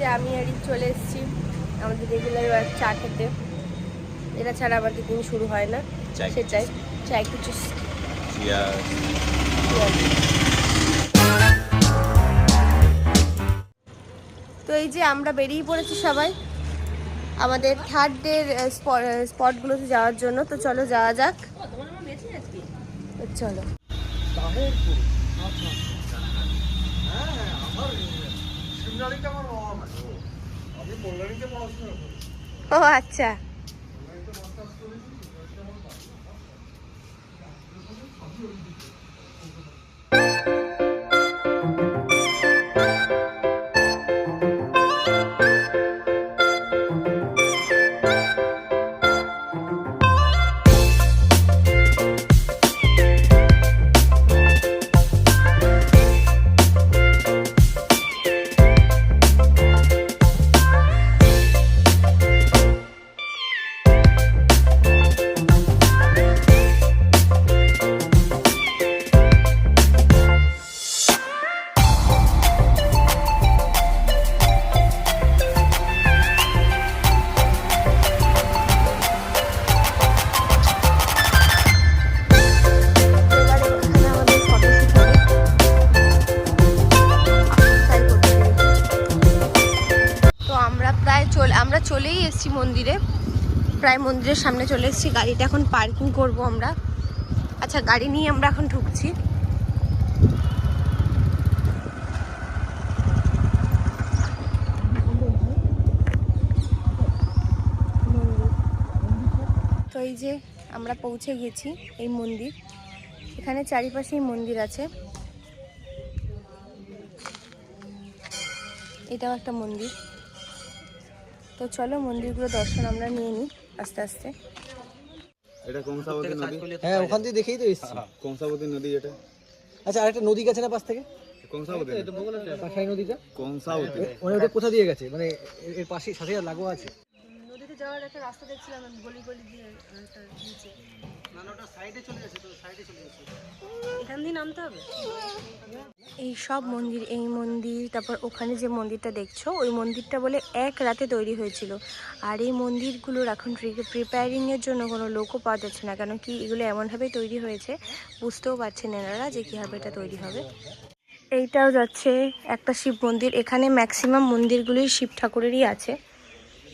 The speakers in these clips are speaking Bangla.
যে আমি আর চলে এসেছি আমাদের রেগুলার চা খেতে। এটা ছাড়া আমাদের দিন শুরু হয় না, সেটাই চাই কিছু। তো এই যে আমরা বেরিয়ে পড়েছি সবাই আমাদের থার্ড ডের স্পটগুলোতে যাওয়ার জন্য। তো চলো যাওয়া যাক, চলো। ও আচ্ছা, আমরা চলেই এসেছি মন্দিরে, প্রায় মন্দিরের সামনে চলে এসেছি। গাড়িটা এখন পার্কিং করব আমরা। আচ্ছা, গাড়ি নিয়ে আমরা এখন ঢুকছি। তো এই যে আমরা পৌঁছে গেছি এই মন্দির। এখানে চারিপাশেই মন্দির আছে। এটাও একটা মন্দির। তো চলো মন্দিরগুলো দর্শন আমরা নিয়ে নিই আস্তে আস্তে। এটা কংসাবতী নদী। হ্যাঁ, ওখান থেকে দেখেই তো এসেছি। কংসাবতী নদী এটা। আচ্ছা, আরেকটা নদী গেছে না পাশ থেকে? কংসাবতী পাশাই নদীটা কংসাবতী মানে ওটা কোথা দিয়ে গেছে? মানে এর পাশে সাথে লাগোয়া আছে। নদীতে যাওয়ার একটা রাস্তা দেখছিলাম আমি, গলি গলি দিয়ে নিচে। না, ওটা সাইডে চলে যাচ্ছে, তো সাইডে চলে যাচ্ছে। এখান দিয়ে নামতে হবে। এই সব মন্দির, এই মন্দির, তারপর ওখানে যে মন্দিরটা দেখছো ওই মন্দিরটা বলে এক রাতে তৈরি হয়েছিল। আর এই মন্দিরগুলোর এখন প্রিপেয়ারিংয়ের জন্য কোনো লোকও পাওয়া যাচ্ছে না, কারণ কি এগুলো এমনভাবেই তৈরি হয়েছে বুঝতেও পারছেন এনারা যে কীভাবে এটা তৈরি হবে। এইটাও যাচ্ছে একটা শিব মন্দির। এখানে ম্যাক্সিমাম মন্দিরগুলোই শিব ঠাকুরেরই আছে।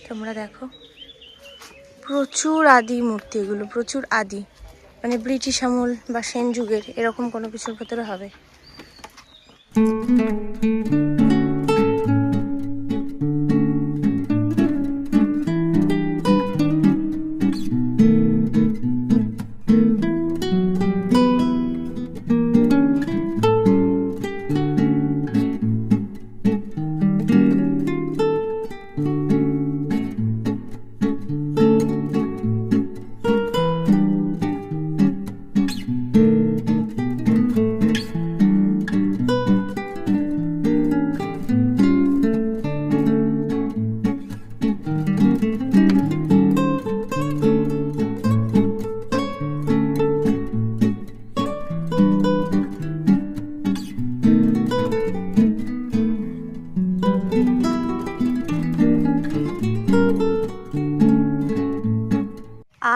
তোমরা দেখো প্রচুর আদি মূর্তি, এগুলো প্রচুর আদি, মানে ব্রিটিশ আমল বা সেন যুগের এরকম কোনো কিছুর ভেতরে হবে।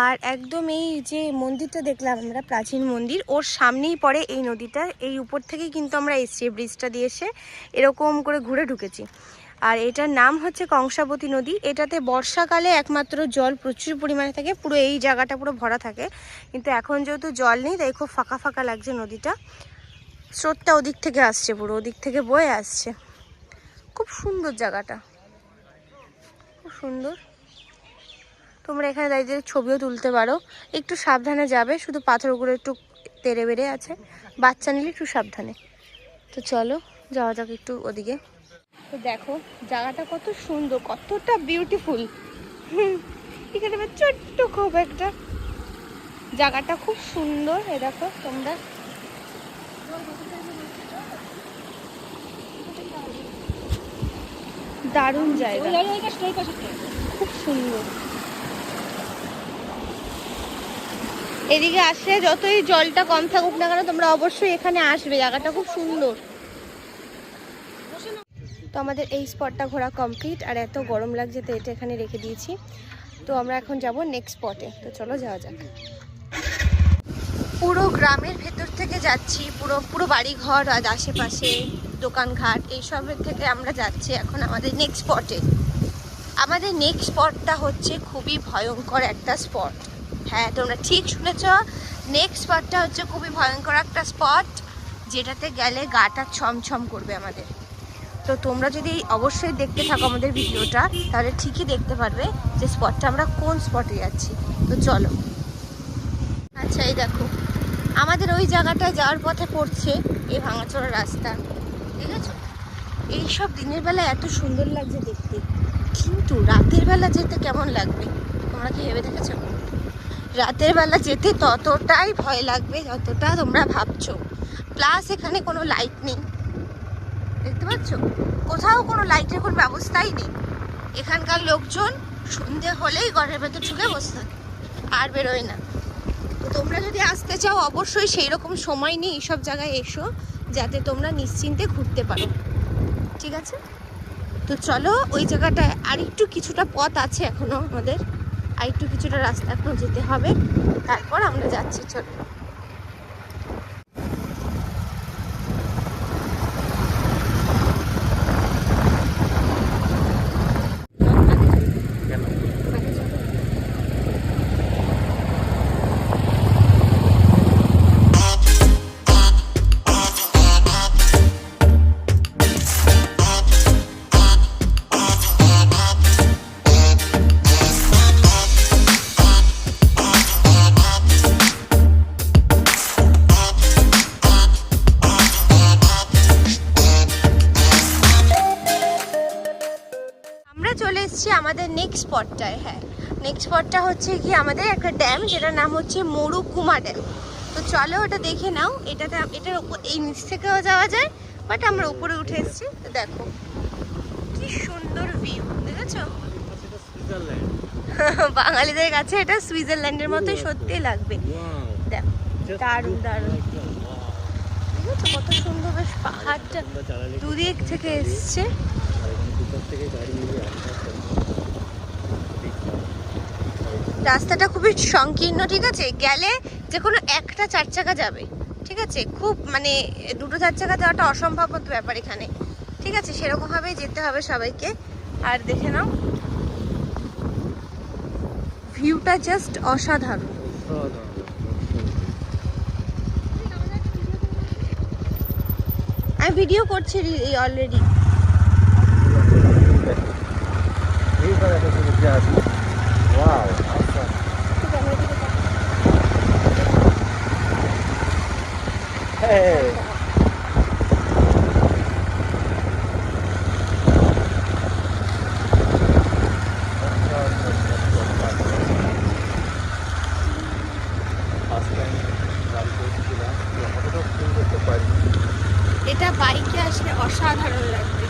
আর একদম এই যে মন্দিরটা দেখলাম আমরা, প্রাচীন মন্দির, ওর সামনেই পড়ে এই নদীটা। এই উপর থেকেই কিন্তু আমরা এসছি, ব্রিজটা দিয়ে এসে এরকম করে ঘুরে ঢুকেছি। আর এটার নাম হচ্ছে কংসাবতী নদী। এটাতে বর্ষাকালে একমাত্র জল প্রচুর পরিমাণে থাকে, পুরো এই জায়গাটা পুরো ভরা থাকে। কিন্তু এখন যেহেতু জল নেই তাই খুব ফাঁকা ফাঁকা লাগছে নদীটা। স্রোতটা ওদিক থেকে আসছে, পুরো ওদিক থেকে বয়ে আসছে। খুব সুন্দর জায়গাটা, খুব সুন্দর। তোমরা এখানে দাঁড়িয়ে ছবিও তুলতে পারো। একটু সাবধানে যাবে, শুধু পাথরগুলো একটু তেড়ে বেড়ে আছে, বাচ্চা নিলে একটু সাবধানে। তো চলো যাওয়া যাক একটু ওদিকে। তো দেখো জায়গাটা কত সুন্দর, কতটা বিউটিফুল। এখানে ছোট্ট খুব একটা জায়গাটা খুব সুন্দর। এ দেখো তোমরা, দারুণ জায়গা, খুব সুন্দর। এদিকে আসলে যতই জলটা কম থাকুক না কেন তোমরা অবশ্যই এখানে আসবে, জায়গাটা খুব সুন্দর। তো আমাদের এই স্পটটা ঘোরা কমপ্লিট, আর এত গরম লাগছে তো এটা এখানে রেখে দিয়েছি। তো আমরা এখন যাব নেক্সট স্পটে, তো চলো যাওয়া যাক। পুরো গ্রামের ভেতর থেকে যাচ্ছি, পুরো পুরো বাড়িঘর আর আশেপাশে দোকানঘাট এইসবের থেকে আমরা যাচ্ছি এখন আমাদের নেক্সট স্পটে। আমাদের নেক্সট স্পটটা হচ্ছে খুবই ভয়ঙ্কর একটা স্পট। হ্যাঁ, তোমরা ঠিক শুনেছ, নেক্সট স্পটটা হচ্ছে খুবই ভয়ঙ্কর একটা স্পট, যেটাতে গেলে গাটা ছমছম করবে আমাদের। তো তোমরা যদি অবশ্যই দেখতে থাকো আমাদের ভিডিওটা, তাহলে ঠিকই দেখতে পারবে যে স্পটটা আমরা কোন স্পটে যাচ্ছি। তো চলো। আচ্ছা, এই দেখো আমাদের ওই জায়গাটা যাওয়ার পথে পড়ছে এই ভাঙাচোরা রাস্তা, ঠিক আছে? এইসব দিনের বেলা এত সুন্দর লাগছে দেখতে, কিন্তু রাতের বেলা যেতে কেমন লাগবে তোমরা কি ভেবে দেখেছো? রাতের বেলা যেতে ততটাই ভয় লাগবে যতটা তোমরা ভাবছো। প্লাস এখানে কোনো লাইট নেই, দেখতে পাচ্ছ? কোথাও কোনো লাইটের কোনো ব্যবস্থাই নেই। এখানকার লোকজন সন্ধে হলেই ঘরের ভেতর ঢুকে বসে থাকে, আর বেরোয় না। তো তোমরা যদি আসতে চাও অবশ্যই সেই রকম সময় নিয়ে এইসব জায়গায় এসো, যাতে তোমরা নিশ্চিন্তে ঘুরতে পারো, ঠিক আছে? তো চলো, ওই জায়গাটায় আরেকটু কিছুটা পথ আছে এখনো, আমাদের আরেকটু কিছুটা রাস্তা এখনো যেতে হবে, তারপর আমরা যাচ্ছি। চলো। চলে এসেছি আমাদের নেক্সট স্পটটায়। হ্যাঁ, নেক্সট স্পটটা হচ্ছে কি আমাদের একটা ড্যাম, যেটার নাম হচ্ছে মরুকুমা ড্যাম। তো চলো ওটা দেখে নাও। এটার উপর এই নিচ থেকেও যাওয়া যায়, বাট আমরা উপরে উঠে এসেছি। তো দেখো কি সুন্দর ভিউ, দেখেছো? বাঙালিদের কাছে এটা সুইজারল্যান্ডের মতোই সত্যি লাগবে। দেখো দারুণ দারুণ, দেখেছো কত সুন্দর, বেশ পাহাড়টা দুদিক থেকে এসছে। রাস্তাটা খুবই সংকীর্ণ, ঠিক আছে? গেলে যে কোনো একটা 4 চাকা যাবে, ঠিক আছে? খুব মানে 2 4 চাকা যাওয়াটা অসম্ভব ব্যাপার এখানে, ঠিক আছে? সেরকমভাবেই যেতে হবে সবাইকে। আর দেখে নাও ভিউটা জাস্ট অসাধারণ। আমি ভিডিও করছি অলরেডি। এটা বাইকে আসলে অসাধারণ লাগবে।